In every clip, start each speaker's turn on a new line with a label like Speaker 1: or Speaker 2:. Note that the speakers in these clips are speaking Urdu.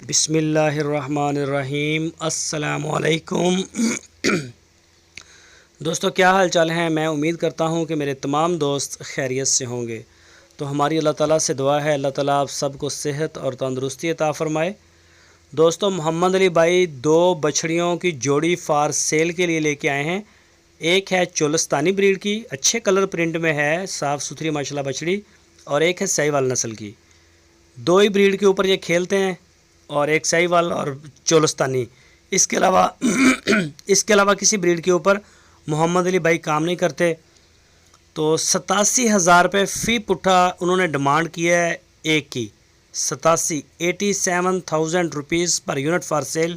Speaker 1: بسم اللہ الرحمن الرحیم۔ السلام علیکم دوستو، کیا حال چال ہیں؟ میں امید کرتا ہوں کہ میرے تمام دوست خیریت سے ہوں گے۔ تو ہماری اللہ تعالیٰ سے دعا ہے اللہ تعالیٰ آپ سب کو صحت اور تندرستی عطا فرمائے۔ دوستو، محمد علی بھائی 2 بچڑیوں کی جوڑی فار سیل کے لیے لے کے آئے ہیں۔ ایک ہے چولستانی بریڈ کی، اچھے کلر پرنٹ میں ہے، صاف ستھری ماشاءاللہ بچڑی، اور ایک ہے ساہیوال نسل کی۔ 2 ہی بریڈ کے اوپر یہ کھیلتے ہیں، اور ایک ساہیوال اور چولستانی۔ اس کے علاوہ کسی بریڈ کے اوپر محمد علی بھائی کام نہیں کرتے۔ تو 87,000 روپے فی پٹھا انہوں نے ڈیمانڈ کیا ہے ایک کی، 87,000 rupees per unit for sale.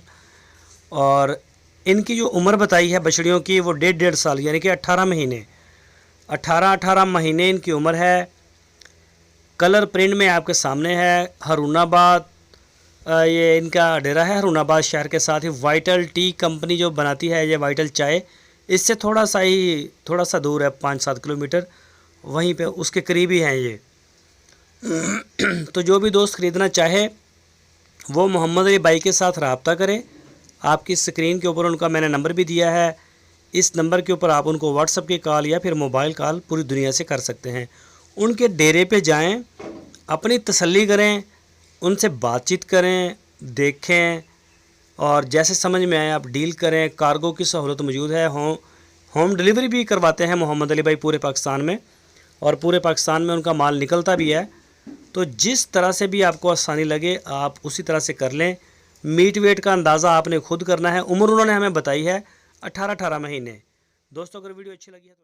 Speaker 1: اور ان کی جو عمر بتائی ہے بچڑیوں کی وہ 1.5 سال، یعنی کہ 18 مہینے، 18 مہینے ان کی عمر ہے۔ کلر پرنٹ میں آپ کے سامنے ہے۔ ہارون آباد یہ ان کا ڈیرا ہے، ہارون آباد شہر کے ساتھ ہی وائٹل ٹی کمپنی جو بناتی ہے یہ وائٹل چائے، اس سے تھوڑا سا دور ہے، 5-7 کلومیٹر، وہیں پہ اس کے قریب ہی ہیں یہ۔ تو جو بھی دوست خریدنا چاہے وہ محمد علی بھائی کے ساتھ رابطہ کرے۔ آپ کی اسکرین کے اوپر ان کا میں نے نمبر بھی دیا ہے، اس نمبر کے اوپر آپ ان کو واٹس ایپ کی کال یا پھر موبائل کال پوری دنیا سے کر سکتے ہیں۔ ان کے ڈیرے پہ جائیں، اپنی تسلی کریں، ان سے بات چیت کریں، دیکھیں، اور جیسے سمجھ میں آئے آپ ڈیل کریں۔ کارگو کی سہولت موجود ہے، ہوم ڈیلیوری بھی کرواتے ہیں محمد علی بھائی پورے پاکستان میں، اور پورے پاکستان میں ان کا مال نکلتا بھی ہے۔ تو جس طرح سے بھی آپ کو آسانی لگے آپ اسی طرح سے کر لیں۔ میٹ ویٹ کا اندازہ آپ نے خود کرنا ہے۔ عمر انہوں نے ہمیں بتائی ہے 18 مہینے۔ دوستوں، اگر ویڈیو اچھی لگی ہے تو